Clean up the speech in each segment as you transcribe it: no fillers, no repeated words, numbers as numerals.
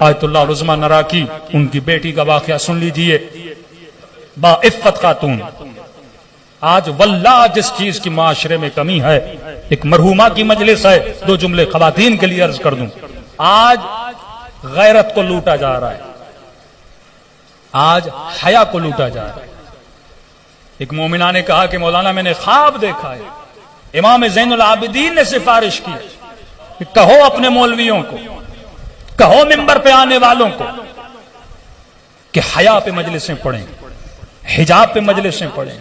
آیت اللہ العظمیٰ نرا کی ان کی بیٹی کا واقعہ سن لیجئے. با عفت خاتون. آج واللہ جس چیز کی معاشرے میں کمی ہے، ایک مرحومہ کی مجلس ہے، دو جملے خواتین کے لیے عرض کر دوں. آج غیرت کو لوٹا جا رہا ہے، آج حیا کو لوٹا جا رہا ہے. ایک مومنہ نے کہا کہ مولانا میں نے خواب دیکھا ہے، امام زین العابدین نے سفارش کی کہ کہو اپنے مولویوں کو، کہو ممبر پہ آنے والوں کو کہ حیا پہ مجلسیں پڑھیں، حجاب پہ مجلسیں پڑھیں.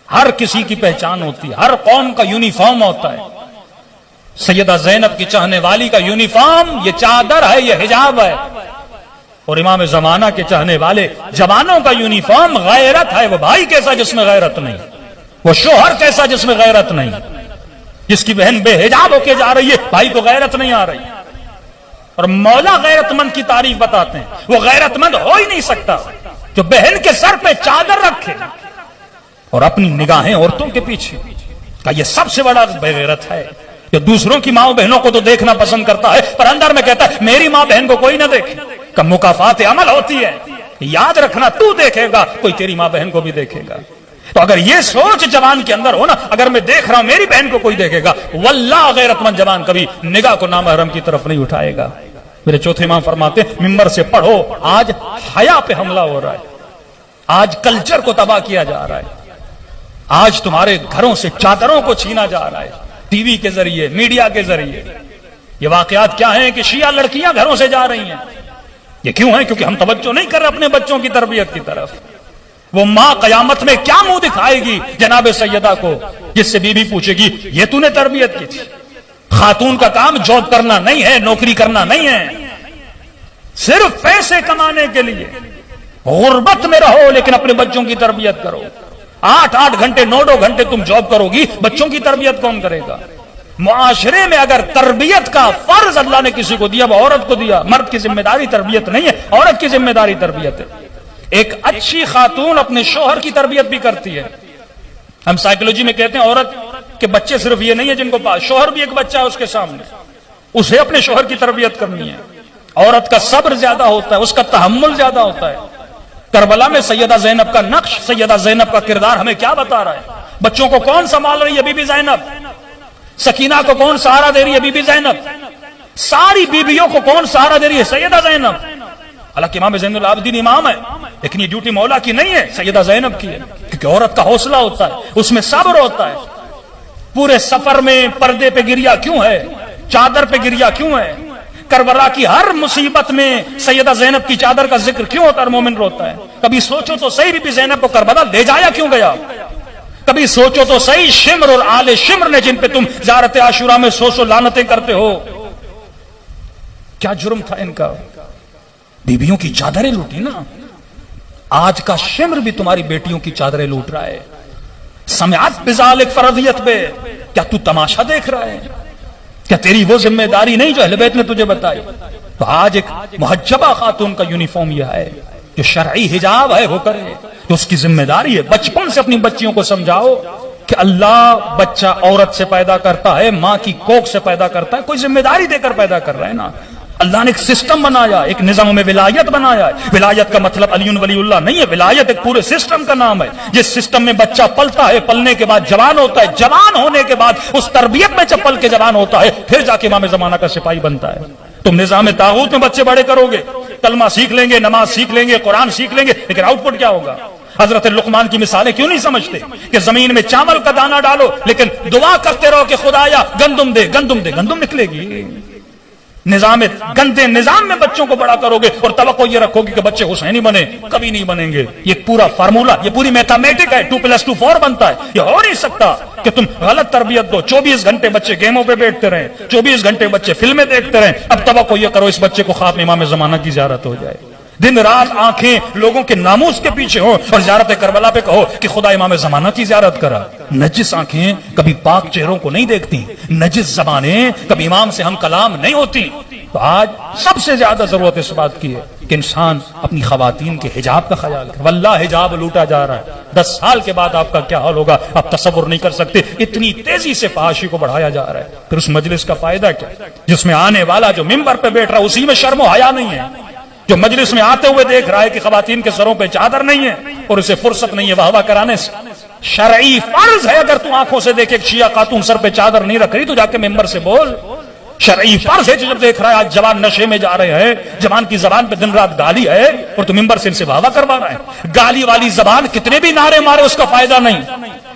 ہر کسی کی پہچان ہوتی ہے، ہر قوم کا یونیفارم ہوتا ہے. سیدہ زینب کی چاہنے والی کا یونیفارم یہ چادر ہے، یہ حجاب ہے. اور امام زمانہ کے چاہنے والے جوانوں کا یونیفارم غیرت ہے. وہ بھائی کیسا جس میں غیرت نہیں، وہ شوہر کیسا جس میں غیرت نہیں. جس کی بہن بے حجاب ہو کے جا رہی ہے، بھائی کو غیرت نہیں آ رہی. اور مولا غیرت مند کی تعریف بتاتے ہیں. وہ غیرت مند ہو ہی نہیں سکتا جو بہن کے سر پہ چادر رکھے اور اپنی نگاہیں عورتوں کے پیچھے. کہ یہ سب سے بڑا بے غیرت ہے. جو دوسروں کی ماں بہنوں کو تو دیکھنا پسند کرتا ہے، پر اندر میں کہتا ہے میری ماں بہن کو کوئی نہ دیکھے. کہ مکافات عمل ہوتی ہے، یاد رکھنا تو دیکھے گا کوئی تیری ماں بہن کو بھی دیکھے گا. تو اگر یہ سوچ جوان کے اندر ہو نا، اگر میں دیکھ رہا ہوں میری بہن کو کوئی دیکھے گا، واللہ غیرت مند جوان کبھی نگاہ کو نامحرم کی طرف نہیں اٹھائے گا. میرے چوتھے امام فرماتے ہیں ممبر سے پڑھو. آج حیا پہ حملہ ہو رہا ہے، آج کلچر کو تباہ کیا جا رہا ہے، آج تمہارے گھروں سے چادروں کو چھینا جا رہا ہے ٹی وی کے ذریعے، میڈیا کے ذریعے. یہ واقعات کیا ہیں کہ شیعہ لڑکیاں گھروں سے جا رہی ہیں. یہ کیوں ہے؟ کیونکہ ہم توجہ نہیں کر رہے اپنے بچوں کی تربیت کی طرف. وہ ماں قیامت میں کیا منہ دکھائے گی جناب سیدہ کو، جس سے بیوی پوچھے گی یہ تو نے تربیت کی تھی. خاتون کا کام جاب کرنا نہیں ہے، نوکری کرنا نہیں ہے، صرف پیسے کمانے کے لیے. غربت میں رہو لیکن اپنے بچوں کی تربیت کرو. 8 گھنٹے 9 گھنٹے تم جاب کرو گی، بچوں کی تربیت کون کرے گا؟ معاشرے میں اگر تربیت کا فرض اللہ نے کسی کو دیا، وہ عورت کو دیا. مرد کی ذمہ داری تربیت نہیں ہے، عورت کی ذمہ داری تربیت ہے. ایک اچھی خاتون اپنے شوہر کی تربیت بھی کرتی ہے. ہم سائیکولوجی میں کہتے ہیں عورت کے بچے صرف یہ نہیں ہے جن کو پاس، شوہر بھی ایک بچہ ہے اس کے سامنے، اسے اپنے شوہر کی تربیت کرنی ہے. عورت کا صبر زیادہ ہوتا ہے، اس کا تحمل زیادہ ہوتا ہے. کربلا میں سیدہ زینب کا نقش، سیدہ زینب کا کردار ہمیں کیا بتا رہا ہے؟ بچوں کو کون سنبھال رہی ہے؟ بی بی زینب. سکینہ کو کون سہارا دے رہی ہے؟ بی بی زینب. ساری بیویوں کو کون سہارا دے رہی ہے؟ سیدہ زینب. حالانکہ امام زین العابدین امام ہے، لیکن یہ ڈیوٹی مولا کی نہیں ہے، سیدہ زینب کی ہے. کیونکہ عورت کا حوصلہ ہوتا ہے، اس میں صبر ہوتا ہے. پورے سفر میں پردے پہ گریا کیوں ہے؟ چادر پہ گریا کیوں ہے؟ کربلا کی ہر مصیبت میں سیدہ زینب کی چادر کا ذکر کیوں ہوتا ہے؟ مومن روتا ہے. کبھی سوچو تو صحیح، بی بی زینب کو کربلا لے جایا کیوں گیا؟ کبھی سوچو تو صحیح، شمر اور آل شمر نے جن پہ تم زیارت عاشورہ میں سو لعنتیں کرتے ہو، کیا جرم تھا ان کا؟ بیویوں کی چادریں لوٹی نا. آج کا شمر بھی تمہاری بیٹیوں کی چادریں لوٹ رہا ہے. سمعت بذالک فرضیت پہ کیا تو تماشا دیکھ رہا ہے؟ کیا تیری وہ ذمہ داری نہیں جو اہل بیت نے تجھے بتائی؟ تو آج ایک محجبہ خاتون کا یونیفارم یہ ہے، جو شرعی حجاب ہے وہ کرے، جو اس کی ذمہ داری ہے. بچپن سے اپنی بچیوں کو سمجھاؤ کہ اللہ بچہ عورت سے پیدا کرتا ہے، ماں کی کوکھ سے پیدا کرتا ہے، کوئی ذمہ داری دے کر پیدا کر رہا ہے نا. اللہ نے ایک سسٹم بنایا، ایک نظام میں ولایت بنایا ہے. ولایت کا مطلب علی ولی اللہ نہیں ہے، ولایت ایک پورے سسٹم کا نام ہے. جس سسٹم میں بچہ پلتا ہے، پلنے کے بعد جوان ہوتا ہے، جوان ہونے کے بعد اس تربیت میں جب پل کے جوان ہوتا ہے، پھر جا کے امام زمانہ کا سپاہی بنتا ہے. تم نظام طاغوت میں بچے بڑے کرو گے، کلمہ سیکھ لیں گے، نماز سیکھ لیں گے، قرآن سیکھ لیں گے، لیکن آؤٹ پٹ کیا ہوگا؟ حضرت لقمان کی مثالیں کیوں نہیں سمجھتے کہ زمین میں چاول کا دانہ ڈالو لیکن دعا کرتے رہو کہ خدایا گندم دے، گندم دے، گندم نکلے گی. گندے نظام میں بچوں کو بڑا کرو گے اور توقع یہ رکھو گے کہ بچے حسینی بنے، کبھی نہیں بنیں گے. یہ پورا فارمولا، یہ پوری میتھمیٹک ہے. 2+2 4 بنتا ہے. یہ ہو نہیں سکتا کہ تم غلط تربیت دو. 24 گھنٹے بچے گیموں پہ بیٹھتے رہیں، 24 گھنٹے بچے فلمیں دیکھتے رہیں. اب توقع یہ کرو اس بچے کو خواب میں امام زمانہ کی زیارت ہو جائے. دن رات آنکھیں لوگوں کے ناموس کے پیچھے ہو اور زیارت کربلا پہ کہو کہ خدا امام زمانہ کی زیارت کرا. نجس آنکھیں کبھی پاک چہروں کو نہیں دیکھتی، نجس زبانیں کبھی امام سے ہم کلام نہیں ہوتی. تو آج سب سے زیادہ ضرورت اس بات کی ہے کہ انسان اپنی خواتین کے حجاب کا خیال کرے. واللہ حجاب لوٹا جا رہا ہے. 10 سال کے بعد آپ کا کیا حال ہوگا آپ تصور نہیں کر سکتے. اتنی تیزی سے فحاشی کو بڑھایا جا رہا ہے. پھر اس مجلس کا فائدہ کیا جس میں آنے والا جو ممبر پہ بیٹھ رہا ہے اسی میں شرم و حیا نہیں ہے, جو مجلس میں آتے ہوئے دیکھ رہا ہے کہ خواتین کے سروں پہ چادر نہیں ہے اور اسے فرصت نہیں ہے واہ واہ کرانے سے. شرعی فرض ہے اگر تو آنکھوں سے دیکھے ایک شیعہ خاتون سر پہ چادر نہیں رکھ رہی تو جا کے ممبر سے بول. شرعی فرض ہے جب دیکھ رہا ہے آج جوان نشے میں جا رہے ہیں, جوان کی زبان پہ دن رات گالی ہے اور تو ممبر سے ان سے واہ واہ کروا رہا ہے. گالی والی زبان کتنے بھی نعرے مارے اس کا فائدہ نہیں.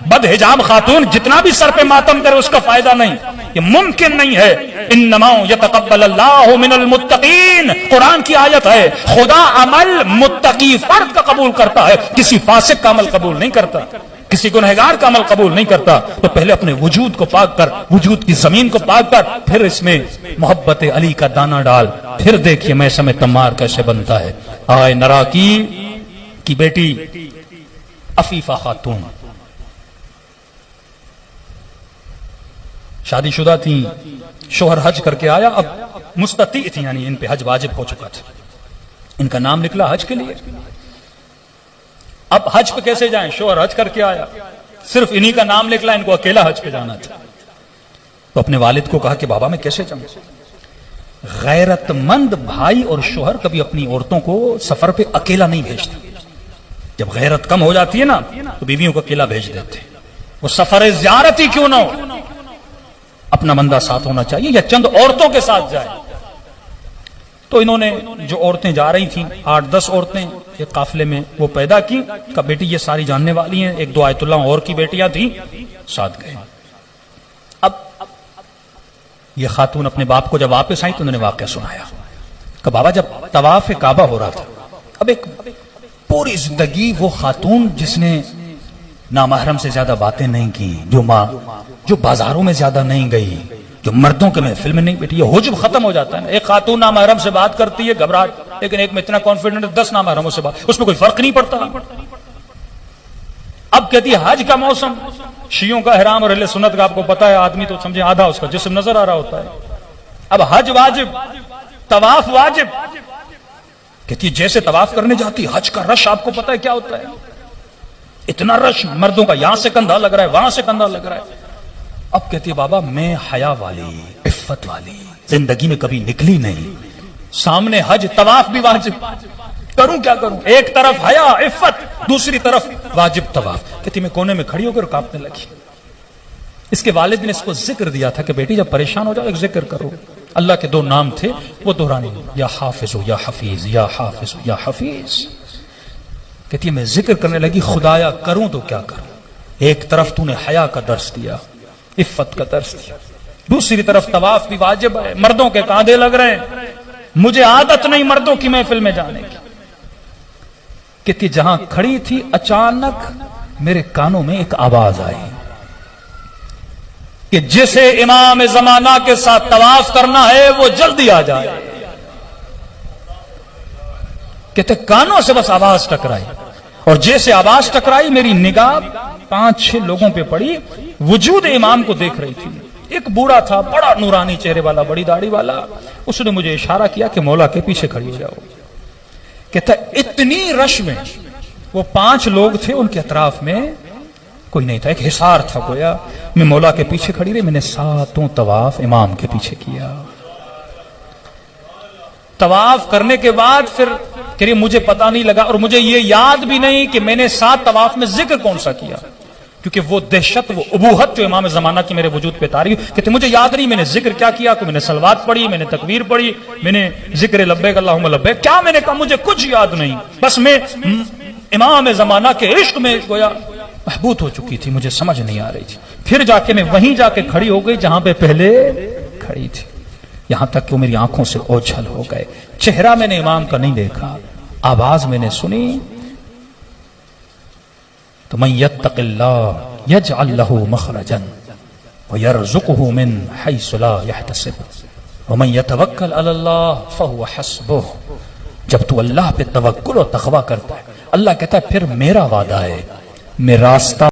بد حجاب خاتون جتنا بھی سر پہ ماتم کرے اس کا فائدہ نہیں. یہ ممکن نہیں ہے. انما یتقبل اللہ من المتقین, قرآن کی آیت ہے. خدا عمل متقی فرد کا قبول کرتا ہے, کسی فاسق کا عمل قبول نہیں کرتا, کسی گنہگار کا عمل قبول نہیں کرتا. تو پہلے اپنے وجود کو پاک کر, وجود کی زمین کو پاک کر, پھر اس میں محبت علی کا دانہ ڈال, پھر دیکھیے میثم تمار کیسے بنتا ہے. آئے نراکی کی بیٹی عفیفہ خاتون شادی شدہ تھی, شوہر حج کر کے آیا, اب مستطیع تھی یعنی ان پہ حج واجب ہو چکا تھا, ان کا نام نکلا حج کے لیے. اب حج پہ کیسے جائیں, شوہر حج کر کے آیا, صرف انہی کا نام نکلا, ان کو اکیلا حج پہ جانا تھا. تو اپنے والد کو کہا کہ بابا میں کیسے جاؤں. غیرت مند بھائی اور شوہر کبھی اپنی عورتوں کو سفر پہ اکیلا نہیں بھیجتے. جب غیرت کم ہو جاتی ہے نا تو بیویوں کو اکیلا بھیج دیتے. وہ سفر زیارت ہی کیوں نہ ہو, اپنا بندہ ساتھ ہونا چاہیے یا چند عورتوں کے ساتھ جائے. تو انہوں نے جو عورتیں جا رہی تھیں 8-10 عورتیں ایک قافلے میں وہ پیدا کی, کہ بیٹی یہ ساری جاننے والی ہیں. ایک 2 آیت اللہ اور کی بیٹیاں تھیں, ساتھ گئے. اب یہ خاتون اپنے باپ کو جب واپس آئی تو انہوں نے واقعہ سنایا کہ بابا جب طواف کعبہ ہو رہا تھا, اب ایک پوری زندگی وہ خاتون جس نے نامحرم سے زیادہ باتیں نہیں کی, جو بازاروں میں زیادہ نہیں گئی, جو مردوں کے محفل میں نہیں بیٹھی, یہ حجب ختم ہو جاتا ہے نا. ایک خاتون نامحرم سے بات کرتی ہے گھبراہٹ, لیکن ایک میں اتنا کانفیڈنٹ 10 نامحرموں سے بات, اس میں کوئی فرق نہیں پڑتا. اب کہتی ہے حج کا موسم, شیعوں کا احرام اور اہل سنت کا آپ کو پتا ہے, آدمی تو سمجھے آدھا اس کا جسم نظر آ رہا ہوتا ہے. اب حج واجب, طواف واجب. کہتی ہے جیسے طواف کرنے جاتی, حج کا رش آپ کو پتا ہے کیا ہوتا ہے, اتنا رش مردوں کا, یہاں سے کندھا لگ رہا ہے وہاں سے کندھا لگ رہا ہے. اب کہتی ہے بابا میں حیا والی عفت والی زندگی میں کبھی نکلی نہیں, سامنے حج طواف بھی واجب, کروں کیا کروں. ایک طرف حیا عفت, دوسری طرف واجب طواف. کہتی میں کونے میں کھڑی ہو کر کانپنے لگی. اس کے والد نے اس کو ذکر دیا تھا کہ بیٹی جب پریشان ہو جاؤ ایک ذکر کرو. اللہ کے 2 نام تھے وہ دہرانے, یا حافظ یا حفیظ, یا حافظ یا حفیظ. کہتی ہے میں ذکر کرنے لگی, خدایا کروں تو کیا کروں. ایک طرف تو نے حیا کا درس دیا, عفت کا درس دیا, دوسری طرف طواف بھی واجب ہے, مردوں کے کاندھے لگ رہے ہیں, مجھے عادت نہیں مردوں کی محفل میں جانے کی. کہتی جہاں کھڑی تھی اچانک میرے کانوں میں ایک آواز آئی کہ جسے امام زمانہ کے ساتھ طواف کرنا ہے وہ جلدی آ جائے. کہتے کانوں سے بس آواز ٹکرائی, اور جیسے آواز ٹکرائی میری نگاہ 5-6 لوگوں پہ پڑی. وجود امام کو دیکھ رہی تھی. ایک بوڑھا تھا, بڑا نورانی چہرے والا, بڑی داڑھی والا. اس نے مجھے اشارہ کیا کہ مولا کے پیچھے کھڑی ہو جاؤ. کہتا اتنی رش میں وہ 5 لوگ تھے, ان کے اطراف میں کوئی نہیں تھا, ایک حصار تھا گویا. میں مولا کے پیچھے کھڑی رہی, میں نے 7 طواف امام کے پیچھے کیا. طواف کرنے کے بعد پھر کہ مجھے پتا نہیں لگا, اور مجھے یہ یاد بھی نہیں کہ میں نے 7 طواف میں ذکر کون سا کیا, کیونکہ وہ دہشت, وہ ابوہت جو امام زمانہ کی میرے وجود پہ تاری ہوئی. کہتے مجھے یاد نہیں میں نے ذکر کیا کیا, کہ میں نے صلوات پڑھی, میں نے تکبیر پڑھی, میں نے ذکر لبیک اللہم لبیک, کیا میں نے کہا مجھے کچھ یاد نہیں. بس میں امام زمانہ کے عشق میں گویا محبوط ہو چکی تھی, مجھے سمجھ نہیں آ رہی تھی. پھر جا کے میں وہیں جا کے کھڑی ہو گئی جہاں پہ پہلے کھڑی تھی, یہاں تک کہ وہ میری آنکھوں سے اوجھل ہو گئے. چہرہ میں نے امام کا نہیں دیکھا, آواز میں نے سنی, تو من یتق اللہ یجعل لہ مخرجا ویرزقہ من حیث لا یحتسب ومن یتوکل علی اللہ فہو حسبہ. جب تو اللہ پہ توکل و تقوی کرتا ہے, اللہ کہتا ہے پھر میرا وعدہ ہے, میں راستہ